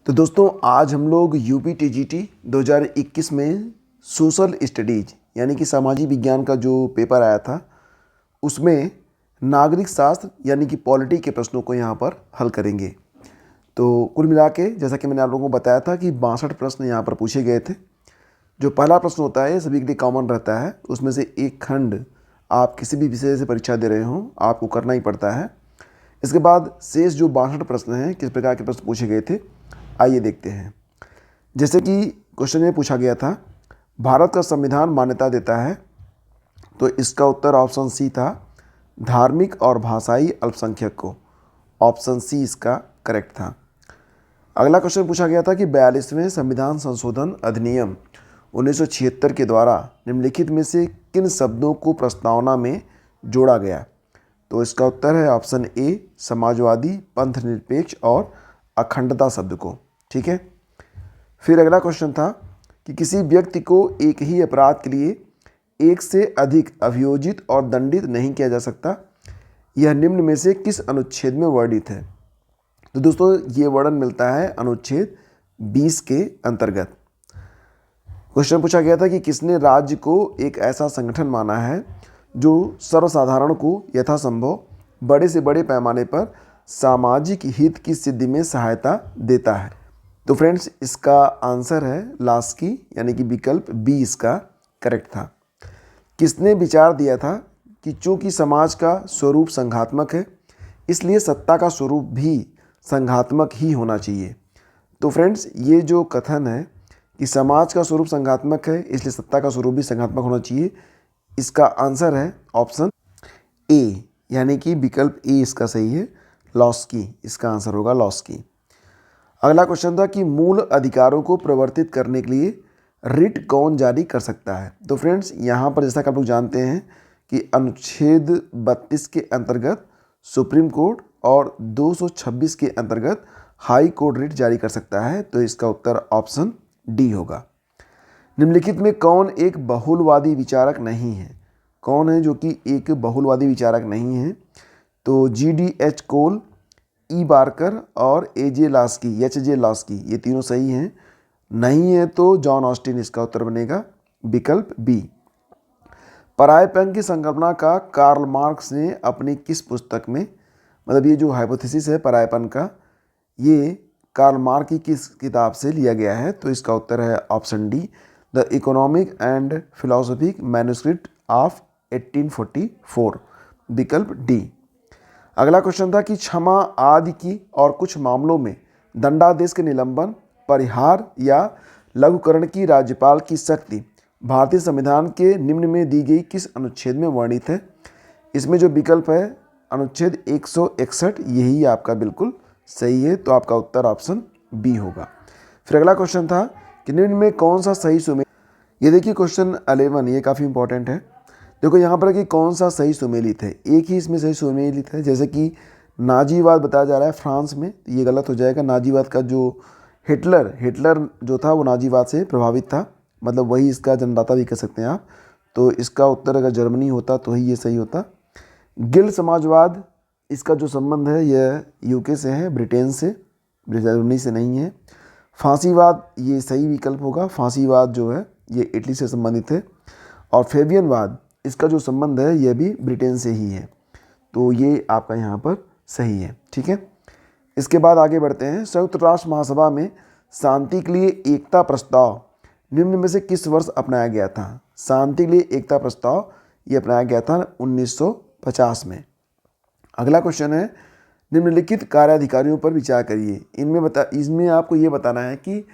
तो दोस्तों आज हम लोग यूपी टीजीटी 2021 में सोशल स्टडीज यानी कि सामाजिक विज्ञान का जो पेपर आया था उसमें नागरिक शास्त्र यानी कि पॉलिटी के प्रश्नों को यहाँ पर हल करेंगे। तो कुल मिला के जैसा कि मैंने आप लोगों को बताया था कि 62 प्रश्न यहाँ पर पूछे गए थे। जो पहला प्रश्न होता है सभी के लिए कॉमन रहता है, उसमें से एक खंड आप किसी भी विषय से परीक्षा दे रहे हो आपको करना ही पड़ता है। इसके बाद शेष जो 62 प्रश्न हैं किस प्रकार के प्रश्न पूछे गए थे आइए देखते हैं। जैसे कि क्वेश्चन में पूछा गया था भारत का संविधान मान्यता देता है, तो इसका उत्तर ऑप्शन सी था धार्मिक और भाषाई अल्पसंख्यक को। ऑप्शन सी इसका करेक्ट था। अगला क्वेश्चन पूछा गया था कि 42वें संविधान संशोधन अधिनियम 1976 के द्वारा निम्नलिखित में से किन शब्दों को प्रस्तावना में जोड़ा गया, तो इसका उत्तर है ऑप्शन ए समाजवादी, पंथ निरपेक्ष और अखंडता शब्द को। ठीक है। फिर अगला क्वेश्चन था कि किसी व्यक्ति को एक ही अपराध के लिए एक से अधिक अभियोजित और दंडित नहीं किया जा सकता, यह निम्न में से किस अनुच्छेद में वर्णित है। तो दोस्तों ये वर्णन मिलता है अनुच्छेद 20 के अंतर्गत। क्वेश्चन पूछा गया था कि किसने राज्य को एक ऐसा संगठन माना है जो सर्वसाधारण को यथासंभव बड़े से बड़े पैमाने पर सामाजिक हित की सिद्धि में सहायता देता है। तो फ्रेंड्स इसका आंसर है लास्की यानी कि विकल्प बी इसका करेक्ट था। किसने विचार दिया था कि चूंकि समाज का स्वरूप संघात्मक है इसलिए सत्ता का स्वरूप भी संघात्मक ही होना चाहिए। तो फ्रेंड्स ये जो कथन है कि समाज का स्वरूप संघात्मक है इसलिए सत्ता का स्वरूप भी संघात्मक होना चाहिए, इसका आंसर है ऑप्शन ए यानी कि विकल्प ए इसका सही है, लॉस्की इसका आंसर होगा लॉस्की। अगला क्वेश्चन था कि मूल अधिकारों को प्रवर्तित करने के लिए रिट कौन जारी कर सकता है। तो फ्रेंड्स यहाँ पर जैसा कि आप लोग जानते हैं कि अनुच्छेद 32 के अंतर्गत सुप्रीम कोर्ट और 226 के अंतर्गत हाई कोर्ट रिट जारी कर सकता है, तो इसका उत्तर ऑप्शन डी होगा। निम्नलिखित में कौन एक बहुलवादी विचारक नहीं है, कौन है जो कि एक बहुलवादी विचारक नहीं है। तो GDH कोल, ई बार्कर और एच जे लास्की ये तीनों सही हैं। नहीं है तो जॉन ऑस्टिन इसका उत्तर बनेगा विकल्प बी। परायपन की संकल्पना का कार्ल मार्क्स ने अपनी किस पुस्तक में, मतलब ये जो हाइपोथेसिस है परायपन का ये कार्ल मार्क्स की किस किताब से लिया गया है, तो इसका उत्तर है option D the economic and philosophic manuscript of 1844 विकल्प डी। अगला क्वेश्चन था कि क्षमा आदि की और कुछ मामलों में दंडादेश के निलंबन, परिहार या लघुकरण की राज्यपाल की शक्ति भारतीय संविधान के निम्न में दी गई किस अनुच्छेद में वर्णित है। इसमें जो विकल्प है अनुच्छेद 161 यही आपका बिल्कुल सही है, तो आपका उत्तर ऑप्शन बी होगा। फिर अगला क्वेश्चन था कि निम्न में कौन सा सही सुमेलित, ये देखिए क्वेश्चन 11 ये काफ़ी इंपॉर्टेंट है। देखो यहाँ पर कि कौन सा सही सुमेलित है, एक ही इसमें सही सुमेलित है। जैसे कि नाजीवाद बताया जा रहा है फ्रांस में, तो ये गलत हो जाएगा। नाजीवाद का जो हिटलर जो था वो नाजीवाद से प्रभावित था, मतलब वही इसका जन्मदाता भी कह सकते हैं आप। तो इसका उत्तर अगर जर्मनी होता तो ही ये सही होता। गिल्ड समाजवाद इसका जो संबंध है यह यूके से है, ब्रिटेन से, जर्मनी से नहीं है। फांसीवाद ये सही विकल्प होगा, फांसीवाद जो है ये इटली से संबंधित है। और फेबियनवाद इसका जो संबंध है यह भी ब्रिटेन से ही है, तो ये आपका यहाँ पर सही है। ठीक है। इसके बाद आगे बढ़ते हैं। संयुक्त राष्ट्र महासभा में शांति के लिए एकता प्रस्ताव निम्न में से किस वर्ष अपनाया गया था। शांति के लिए एकता प्रस्ताव ये अपनाया गया था 1950 में। अगला क्वेश्चन है निम्नलिखित कार्याधिकारियों पर विचार करिए। इसमें आपको ये बताना है कि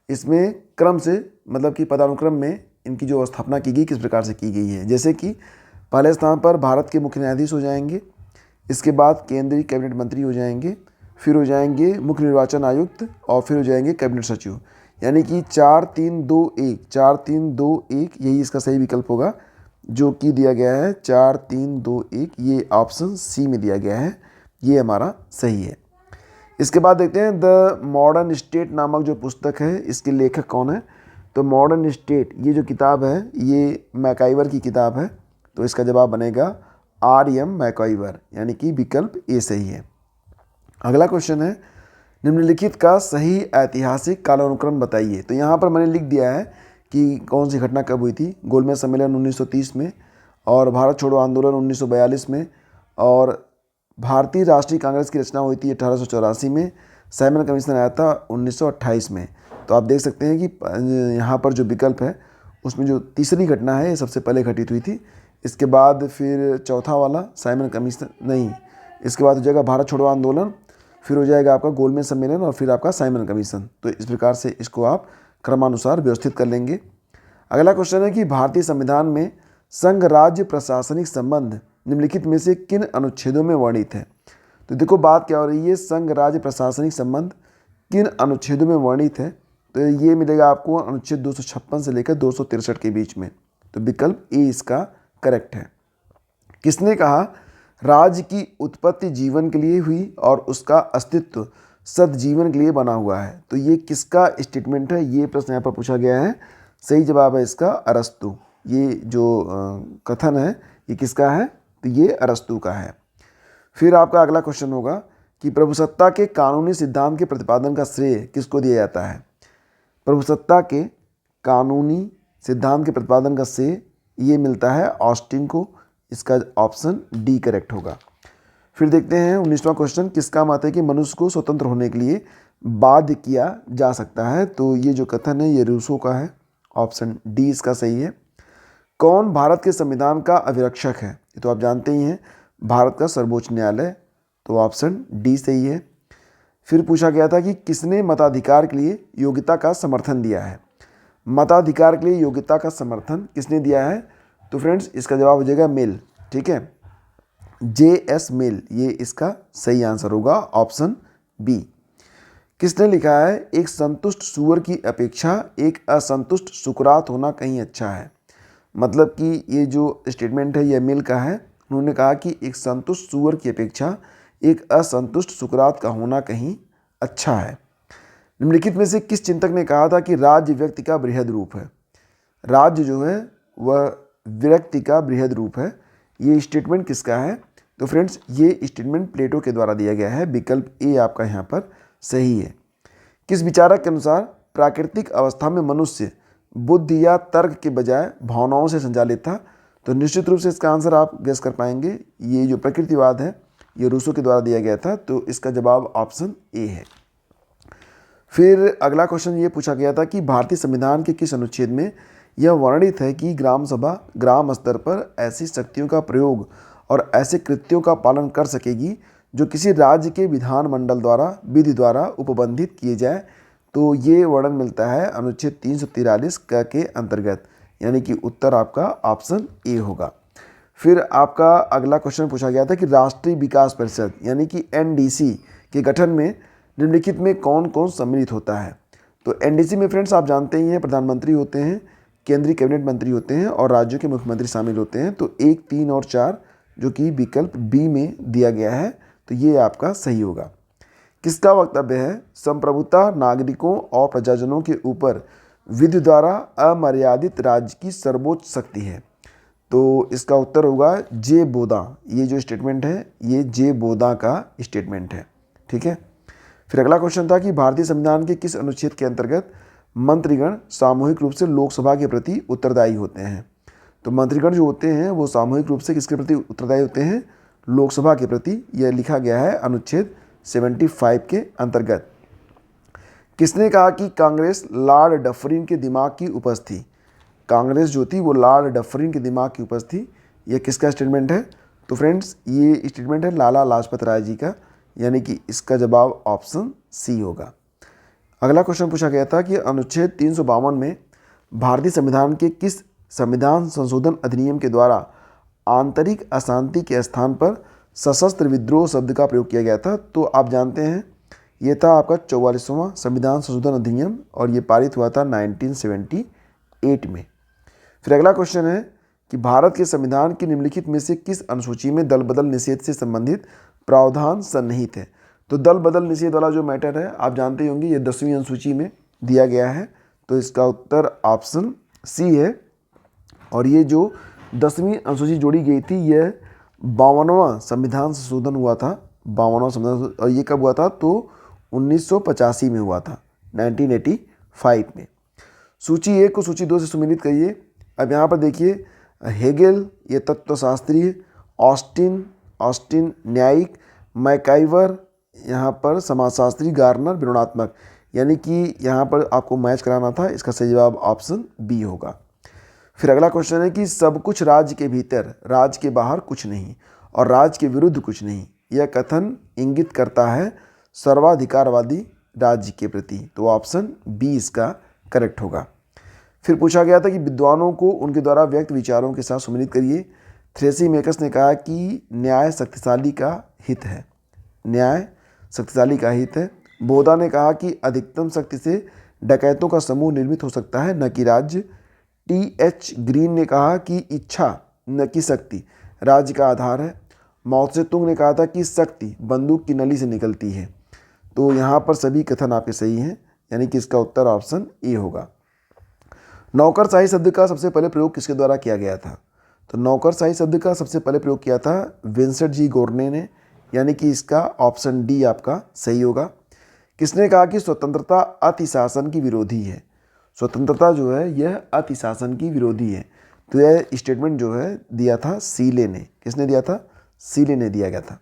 इसमें क्रम से, मतलब कि पदानुक्रम में इनकी जो स्थापना की गई किस प्रकार से की गई है। जैसे कि पहले स्थान पर भारत के मुख्य न्यायाधीश हो जाएंगे, इसके बाद केंद्रीय कैबिनेट मंत्री हो जाएंगे, फिर हो जाएंगे मुख्य निर्वाचन आयुक्त और फिर हो जाएंगे कैबिनेट सचिव। यानी कि 4-3-2-1 यही इसका सही विकल्प होगा जो कि दिया गया है 4-3-2-1, ये ऑप्शन सी में दिया गया है, ये हमारा सही है। इसके बाद देखते हैं द मॉडर्न स्टेट नामक जो पुस्तक है इसके लेखक कौन है। तो मॉडर्न स्टेट ये जो किताब है ये मैकाइवर की किताब है, तो इसका जवाब बनेगा R.M. मैकाइवर यानी कि विकल्प ए सही है। अगला क्वेश्चन है निम्नलिखित का सही ऐतिहासिक कालानुक्रम बताइए। तो यहाँ पर मैंने लिख दिया है कि कौन सी घटना कब हुई थी। गोलमेज सम्मेलन 1930 में, और भारत छोड़ो आंदोलन 1942 में, और भारतीय राष्ट्रीय कांग्रेस की रचना हुई थी 1884 में, साइमन कमीशन आया था 1928 में। तो आप देख सकते हैं कि यहाँ पर जो विकल्प है उसमें जो तीसरी घटना है ये सबसे पहले घटित हुई थी। इसके बाद फिर चौथा वाला साइमन कमीशन नहीं, इसके बाद हो जाएगा भारत छोड़ो आंदोलन, फिर हो जाएगा आपका गोलमेज सम्मेलन, और फिर आपका साइमन कमीशन। तो इस प्रकार से इसको आप क्रमानुसार व्यवस्थित कर लेंगे। अगला क्वेश्चन है कि भारतीय संविधान में संघ राज्य प्रशासनिक संबंध निम्नलिखित में से किन अनुच्छेदों में वर्णित है। तो देखो बात क्या हो रही है, संघ राज्य प्रशासनिक संबंध किन अनुच्छेदों में वर्णित है। तो ये मिलेगा आपको अनुच्छेद 256 से लेकर 263 के बीच में। तो विकल्प ए इसका करेक्ट है। किसने कहा राज्य की उत्पत्ति जीवन के लिए हुई और उसका अस्तित्व सदजीवन के लिए बना हुआ है। तो ये किसका स्टेटमेंट है, ये प्रश्न यहाँ पर पूछा गया है। सही जवाब है इसका अरस्तु। ये जो कथन है ये किसका है, तो ये अरस्तु का है। फिर आपका अगला क्वेश्चन होगा कि प्रभुसत्ता के कानूनी सिद्धांत के प्रतिपादन का श्रेय किसको दिया जाता है। प्रभुसत्ता के कानूनी सिद्धांत के प्रतिपादन का श्रेय ये मिलता है ऑस्टिन को। इसका ऑप्शन डी करेक्ट होगा। फिर देखते हैं 19वां क्वेश्चन, किसका मत है कि मनुष्य को स्वतंत्र होने के लिए बाध्य किया जा सकता है। तो ये जो कथन है ये रूसो का है। ऑप्शन डी इसका सही है। कौन भारत के संविधान का अभिरक्षक है। ये तो आप जानते ही हैं, भारत का सर्वोच्च न्यायालय। तो ऑप्शन डी सही है। फिर पूछा गया था कि किसने मताधिकार के लिए योग्यता का समर्थन दिया है। मताधिकार के लिए योग्यता का समर्थन किसने दिया है। तो फ्रेंड्स इसका जवाब हो जाएगा मिल। ठीक है, जे.एस. मिल, ये इसका सही आंसर होगा ऑप्शन बी। किसने लिखा है एक संतुष्ट सूअर की अपेक्षा एक असंतुष्ट सुकरात होना कहीं अच्छा है। मतलब कि ये जो स्टेटमेंट है ये मिल का है। उन्होंने कहा कि एक संतुष्ट सूअर की अपेक्षा एक असंतुष्ट सुकरात का होना कहीं अच्छा है। निम्नलिखित में से किस चिंतक ने कहा था कि राज्य व्यक्ति का बृहद रूप है। राज्य जो है वह व्यक्ति का बृहद रूप है। ये स्टेटमेंट किसका है। तो फ्रेंड्स ये स्टेटमेंट प्लेटो के द्वारा दिया गया है। विकल्प ए आपका यहाँ पर सही है। किस विचारक के अनुसार प्राकृतिक अवस्था में मनुष्य बुद्धि या तर्क के बजाय भावनाओं से संचालित था। तो निश्चित रूप से इसका आंसर आप गेस कर पाएंगे। ये जो प्रकृतिवाद है ये रूसो के द्वारा दिया गया था। तो इसका जवाब ऑप्शन ए है। फिर अगला क्वेश्चन ये पूछा गया था कि भारतीय संविधान के किस अनुच्छेद में यह वर्णित है कि ग्राम सभा ग्राम स्तर पर ऐसी शक्तियों का प्रयोग और ऐसे कृत्यों का पालन कर सकेगी जो किसी राज्य के विधानमंडल द्वारा विधि द्वारा उपबंधित किए जाए। तो ये वर्णन मिलता है अनुच्छेद 343 के अंतर्गत, यानी कि उत्तर आपका ऑप्शन ए होगा। फिर आपका अगला क्वेश्चन पूछा गया था कि राष्ट्रीय विकास परिषद यानी कि एनडीसी के गठन में निम्नलिखित में कौन कौन सम्मिलित होता है। तो एनडीसी में फ्रेंड्स आप जानते ही हैं प्रधानमंत्री होते हैं, केंद्रीय कैबिनेट मंत्री होते हैं और राज्यों के मुख्यमंत्री शामिल होते हैं। तो 1, 3 और 4 जो कि विकल्प बी में दिया गया है, तो ये आपका सही होगा। किसका वक्तव्य है संप्रभुता नागरिकों और प्रजाजनों के ऊपर विधि द्वारा अमर्यादित राज्य की सर्वोच्च शक्ति है। तो इसका उत्तर होगा जे बोदा। ये जो स्टेटमेंट है ये जे बोदा का स्टेटमेंट है। ठीक है। फिर अगला क्वेश्चन था कि भारतीय संविधान के किस अनुच्छेद के अंतर्गत मंत्रीगण सामूहिक रूप से लोकसभा के प्रति उत्तरदायी होते हैं। तो मंत्रीगण जो होते हैं वो सामूहिक रूप से किसके प्रति उत्तरदायी होते हैं, लोकसभा के प्रति। यह लिखा गया है अनुच्छेद 75 के अंतर्गत। किसने कहा कि कांग्रेस लॉर्ड डफरिन के दिमाग की उपज थी। कांग्रेस जो थी वो लॉर्ड डफरिन के दिमाग की उपज थी। यह किसका स्टेटमेंट है। तो फ्रेंड्स ये स्टेटमेंट है लाला लाजपत राय जी का, यानी कि इसका जवाब ऑप्शन सी होगा। अगला क्वेश्चन पूछा गया था कि अनुच्छेद 352 में भारतीय संविधान के किस संविधान संशोधन अधिनियम के द्वारा आंतरिक अशांति के स्थान पर सशस्त्र विद्रोह शब्द का प्रयोग किया गया था। तो आप जानते हैं ये था आपका 44वां संविधान संशोधन अधिनियम और ये पारित हुआ था 1978 में। फिर अगला क्वेश्चन है कि भारत के संविधान की निम्नलिखित में से किस अनुसूची में दल बदल निषेध से संबंधित प्रावधान सन्निहित है। तो दल बदल निषेध वाला जो मैटर है आप जानते होंगे ये 10वीं अनुसूची में दिया गया है। तो इसका उत्तर ऑप्शन सी है। और ये जो 10वीं अनुसूची जोड़ी गई थी यह 52वां संविधान संशोधन हुआ था। 52वां संविधान, और ये कब हुआ था तो 1985 में हुआ था, 1985 में। सूची 1 को सूची 2 से सम्मिलित करिए। अब यहाँ पर देखिए, हेगेल ये तत्वशास्त्री, ऑस्टिन न्यायिक, मैकाइवर यहाँ पर समाजशास्त्री, गार्नर विवरणात्मक, यानी कि यहाँ पर आपको मैच कराना था। इसका सही जवाब ऑप्शन बी होगा। फिर अगला क्वेश्चन है कि सब कुछ राज्य के भीतर, राज्य के बाहर कुछ नहीं और राज्य के विरुद्ध कुछ नहीं, यह कथन इंगित करता है सर्वाधिकारवादी राज्य के प्रति। तो ऑप्शन बी इसका करेक्ट होगा। फिर पूछा गया था कि विद्वानों को उनके द्वारा व्यक्त विचारों के साथ सम्मिलित करिए। थ्रेसिमेकस ने कहा कि न्याय शक्तिशाली का हित है, न्याय शक्तिशाली का हित है। बोधा ने कहा कि अधिकतम शक्ति से डकैतों का समूह निर्मित हो सकता है, न कि राज्य। टी.एच. ग्रीन ने कहा कि इच्छा न कि शक्ति राज्य का आधार है। माओ त्से तुंग ने कहा था कि शक्ति बंदूक की नली से निकलती है। तो यहाँ पर सभी कथन आपके सही हैं, यानी कि इसका उत्तर ऑप्शन ए होगा। नौकरशाही शब्द का सबसे पहले प्रयोग किसके द्वारा किया गया था? तो नौकरशाही शब्द का सबसे पहले प्रयोग किया था विंसेंट जी गोर्ने ने, यानी कि इसका ऑप्शन डी आपका सही होगा। किसने कहा कि स्वतंत्रता अतिशासन की विरोधी है? स्वतंत्रता जो है यह अतिशासन की विरोधी है। तो यह स्टेटमेंट जो है दिया था सीले ने। किसने दिया था? सीले ने दिया गया था।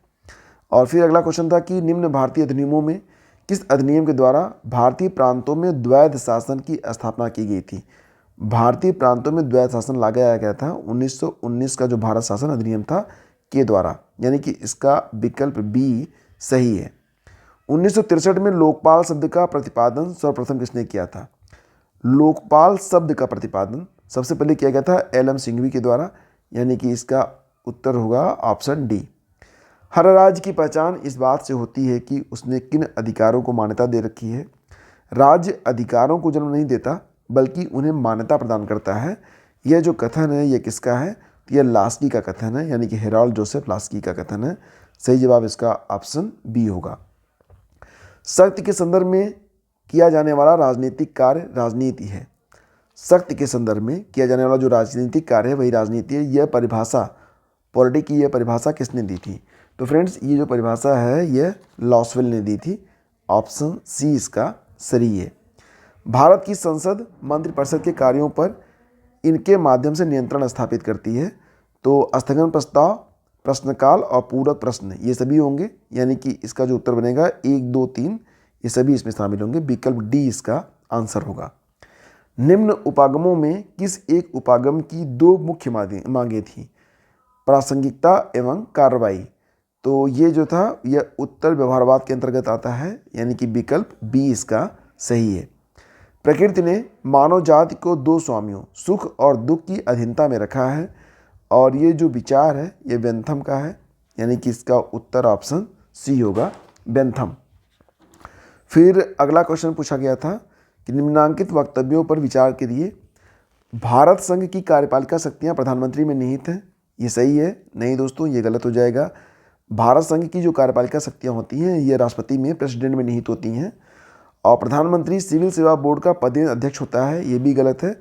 और फिर अगला क्वेश्चन था कि निम्न भारतीय अधिनियमों में किस अधिनियम के द्वारा भारतीय प्रांतों में द्वैध शासन की स्थापना की गई थी? भारतीय प्रांतों में द्वैध शासन लगाया गया था 1919 का जो भारत शासन अधिनियम था के द्वारा, यानी कि इसका विकल्प बी सही है। 1963 में लोकपाल शब्द का प्रतिपादन सर्वप्रथम किसने किया था? लोकपाल शब्द का प्रतिपादन सबसे पहले किया गया था एल.एम. सिंघवी के द्वारा, यानी कि इसका उत्तर होगा ऑप्शन डी। हर राज्य की पहचान इस बात से होती है कि उसने किन अधिकारों को मान्यता दे रखी है। राज्य अधिकारों को जन्म नहीं देता बल्कि उन्हें मान्यता प्रदान करता है। यह जो कथन है यह किसका है? तो यह लास्की का कथन है, यानी कि हेराल्ड जोसेफ लास्की का कथन है। सही जवाब इसका ऑप्शन बी होगा। शक्ति के संदर्भ में किया जाने वाला राजनीतिक कार्य राजनीति है। शक्ति के संदर्भ में किया जाने वाला जो राजनीतिक कार्य है वही राजनीति है। यह परिभाषा, पॉलिटिक की यह परिभाषा किसने दी थी? तो फ्रेंड्स ये जो परिभाषा है यह लॉसवेल ने दी थी। ऑप्शन सी इसका सही है। भारत की संसद मंत्रिपरिषद के कार्यों पर इनके माध्यम से नियंत्रण स्थापित करती है। तो स्थगन प्रस्ताव, प्रश्नकाल और पूरक प्रश्न ये सभी होंगे, यानी कि इसका जो उत्तर बनेगा 1, 2, 3 ये सभी इसमें शामिल होंगे। विकल्प डी इसका आंसर होगा। निम्न उपागमों में किस एक उपागम की दो मुख्य मांगें थी? प्रासंगिकता एवं कार्रवाई। तो ये जो था यह उत्तर व्यवहारवाद के अंतर्गत आता है, यानी कि विकल्प बी इसका सही है। प्रकृति ने मानव जाति को दो स्वामियों सुख और दुख की अधीनता में रखा है, और ये जो विचार है ये बेंथम का है, यानी कि इसका उत्तर ऑप्शन सी होगा, बेंथम। फिर अगला क्वेश्चन पूछा गया था कि निम्नांकित वक्तव्यों पर विचार करिए। भारत संघ की कार्यपालिका शक्तियां प्रधानमंत्री में निहित हैं। ये सही है? नहीं दोस्तों, ये गलत हो जाएगा। भारत संघ की जो कार्यपालिका शक्तियां होती हैं ये राष्ट्रपति में, प्रेसिडेंट में निहित होती हैं। और प्रधानमंत्री सिविल सेवा बोर्ड का पदेन अध्यक्ष होता है, ये भी गलत है।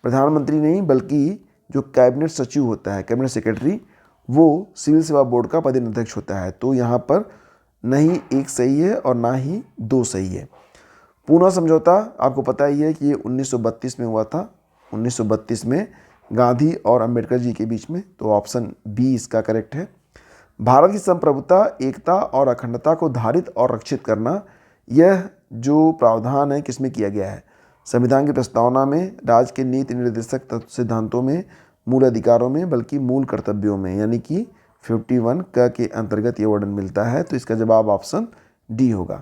प्रधानमंत्री नहीं बल्कि जो कैबिनेट सचिव होता है, कैबिनेट सेक्रेटरी, वो सिविल सेवा बोर्ड का पदेन अध्यक्ष होता है। तो यहाँ पर नहीं एक सही है और ना ही दो सही है। पूना समझौता आपको पता ही है कि ये 1932 में हुआ था, 1932 में गांधी और अंबेडकर जी के बीच में। तो ऑप्शन बी इसका करेक्ट है। भारत की संप्रभुता, एकता और अखंडता को धारित और रक्षित करना, यह जो प्रावधान है किसमें किया गया है? संविधान की प्रस्तावना में, राज्य के नीति निर्देशक तत्व सिद्धांतों में, मूल अधिकारों में, बल्कि मूल कर्तव्यों में, यानी कि 51 के अंतर्गत ये वर्णन मिलता है। तो इसका जवाब ऑप्शन डी होगा।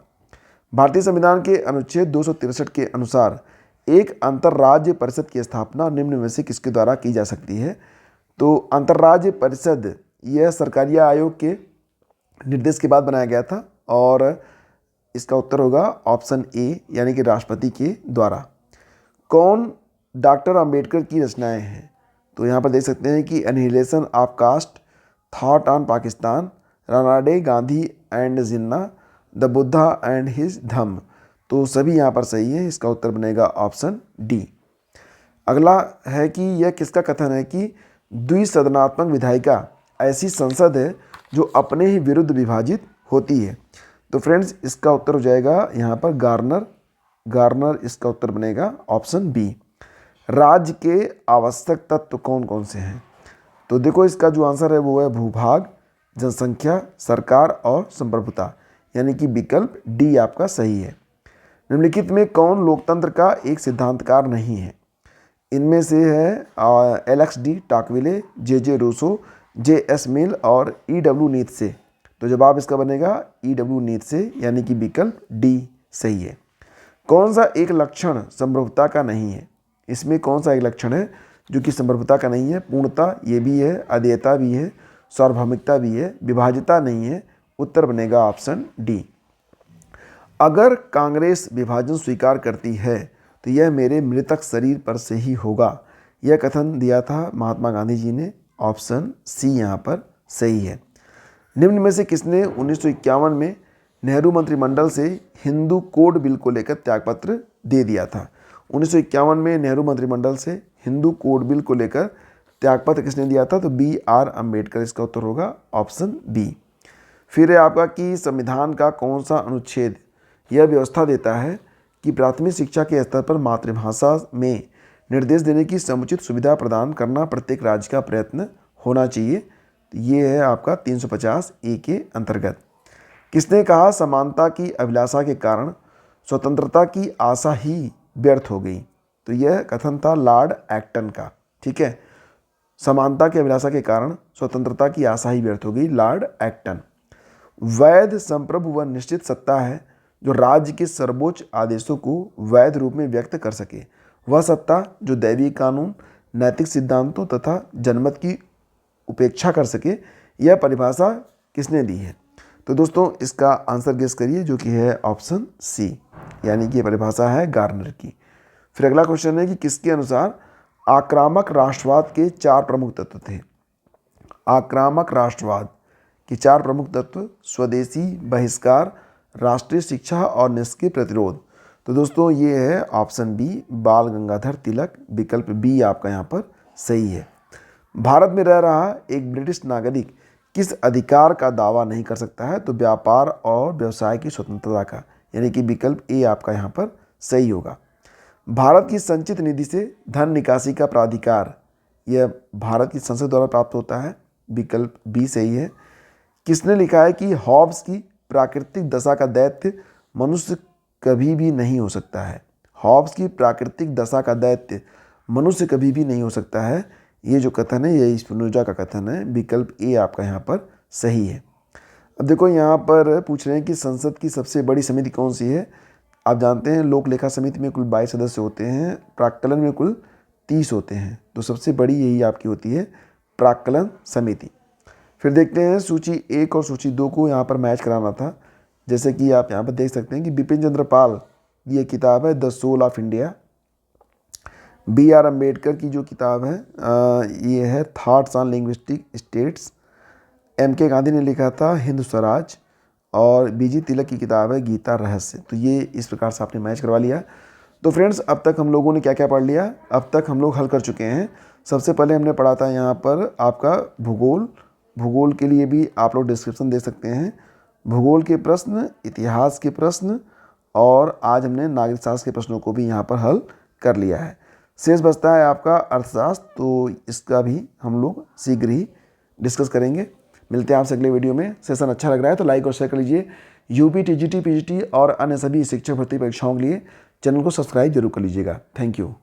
भारतीय संविधान के अनुच्छेद 263 के अनुसार एक अंतर्राज्य परिषद की स्थापना निम्न में से किसके द्वारा की जा सकती है? तो अंतर्राज्य परिषद यह सरकारिया आयोग के निर्देश के बाद बनाया गया था, और इसका उत्तर होगा ऑप्शन ए, यानी कि राष्ट्रपति के द्वारा। कौन डॉक्टर अंबेडकर की रचनाएं हैं? तो यहाँ पर देख सकते हैं कि annihilation of caste, thought on Pakistan, Ranade, Gandhi and Jinnah, the Buddha and his Dhamma. तो सभी यहाँ पर सही है। इसका उत्तर बनेगा ऑप्शन डी। अगला है कि यह किसका कथन है कि द्विसदनात्मक विधायिका ऐसी संसद है जो अपने ही विरुद्ध विभाजित होती है? तो फ्रेंड्स इसका उत्तर हो जाएगा यहाँ पर गार्नर। गार्नर इसका उत्तर बनेगा ऑप्शन बी। राज्य के आवश्यक तत्व कौन कौन से हैं? तो देखो इसका जो आंसर है वो है भूभाग, जनसंख्या, सरकार और संप्रभुता, यानी कि विकल्प डी आपका सही है। निम्नलिखित में कौन लोकतंत्र का एक सिद्धांतकार नहीं है? इनमें से है LXD टॉकविले, जे रूसो, JS मिल और EW नीत्शे। तो जवाब इसका बनेगा EW नीत्शे, यानी कि विकल्प डी सही है। कौन सा एक लक्षण संप्रभुता का नहीं है? इसमें कौन सा एक लक्षण है जो कि संप्रभुता का नहीं है? पूर्णता ये भी है, अधेयता भी है, सार्वभौमिकता भी है, विभाज्यता नहीं है। उत्तर बनेगा ऑप्शन डी। अगर कांग्रेस विभाजन स्वीकार करती है तो यह मेरे मृतक शरीर पर से ही होगा, यह कथन दिया था महात्मा गांधी जी ने। ऑप्शन सी यहाँ पर सही है। निम्न में से किसने 1951 में नेहरू मंत्रिमंडल से हिंदू कोड बिल को लेकर त्यागपत्र दे दिया था? 1951 में नेहरू मंत्रिमंडल से हिंदू कोड बिल को लेकर त्यागपत्र किसने दिया था? तो BR अम्बेडकर इसका उत्तर होगा ऑप्शन बी। फिर है आपका कि संविधान का कौन सा अनुच्छेद यह व्यवस्था देता है कि प्राथमिक शिक्षा के स्तर पर मातृभाषा में निर्देश देने की समुचित सुविधा प्रदान करना प्रत्येक राज्य का प्रयत्न होना चाहिए? तो ये है आपका 350A के अंतर्गत। किसने कहा समानता की अभिलाषा के कारण स्वतंत्रता की आशा ही व्यर्थ हो गई? तो यह कथन था लॉर्ड एक्टन का। ठीक है, समानता की अभिलाषा के कारण स्वतंत्रता की आशा ही व्यर्थ हो गई, लॉर्ड एक्टन। वैध, संप्रभु व निश्चित सत्ता है जो राज्य के सर्वोच्च आदेशों को वैध रूप में व्यक्त कर सके। वह सत्ता जो दैवीय कानून, नैतिक सिद्धांतों तथा जनमत की उपेक्षा कर सके। यह परिभाषा किसने दी है? तो दोस्तों इसका आंसर गेस करिए, जो कि है ऑप्शन सी, यानी कि परिभाषा है गार्नर की। फिर अगला क्वेश्चन है कि किसके अनुसार आक्रामक राष्ट्रवाद के 4 प्रमुख तत्व थे? आक्रामक राष्ट्रवाद के 4 प्रमुख तत्व स्वदेशी, बहिष्कार, राष्ट्रीय शिक्षा और निष्क्रिय प्रतिरोध। तो दोस्तों ये है ऑप्शन बी, बाल गंगाधर तिलक। विकल्प बी आपका यहाँ पर सही है। भारत में रह रहा एक ब्रिटिश नागरिक किस अधिकार का दावा नहीं कर सकता है? तो व्यापार और व्यवसाय की स्वतंत्रता का, यानी कि विकल्प ए आपका यहाँ पर सही होगा। भारत की संचित निधि से धन निकासी का प्राधिकार यह भारत की संसद द्वारा प्राप्त होता है। विकल्प बी सही है। किसने लिखा है कि हॉब्स की प्राकृतिक दशा का दैत्य मनुष्य कभी भी नहीं हो सकता है? हॉब्स की प्राकृतिक दशा का दैत्य मनुष्य कभी भी नहीं हो सकता है, ये जो कथन है ये स्पिनोजा का कथन है। विकल्प ए आपका यहाँ पर सही है। अब देखो यहाँ पर पूछ रहे हैं कि संसद की सबसे बड़ी समिति कौन सी है? आप जानते हैं लोक लेखा समिति में कुल 22 सदस्य होते हैं, प्राक्कलन में कुल 30 होते हैं, तो सबसे बड़ी यही आपकी होती है प्राक्कलन समिति। फिर देखते हैं सूची 1 और सूची 2 को यहाँ पर मैच कराना था। जैसे कि आप यहाँ पर देख सकते हैं कि बिपिन चंद्र पाल ये किताब है the soul of India. BR Ambedkar की जो किताब है ये है thoughts on linguistic states. MK Gandhi ने लिखा था हिंद स्वराज। और BG तिलक की किताब है गीता रहस्य। तो ये इस प्रकार से आपने मैच करवा लिया। तो फ्रेंड्स अब तक हम लोगों ने क्या क्या पढ़ लिया? अब तक हम लोग हल कर चुके हैं। सबसे पहले हमने पढ़ा था यहाँ पर आपका भूगोल। भूगोल के लिए भी आप लोग डिस्क्रिप्शन दे सकते हैं। भूगोल के प्रश्न, इतिहास के प्रश्न, और आज हमने नागरिक शास्त्र के प्रश्नों को भी यहाँ पर हल कर लिया है। शेष बचता है आपका अर्थशास्त्र, तो इसका भी हम लोग शीघ्र ही डिस्कस करेंगे। मिलते हैं आपसे अगले वीडियो में। सेशन अच्छा लग रहा है तो लाइक और शेयर कर लीजिए। UP, TGT, PGT और अन्य सभी शिक्षक भर्ती परीक्षाओं के लिए चैनल को सब्सक्राइब जरूर कर लीजिएगा। Thank you.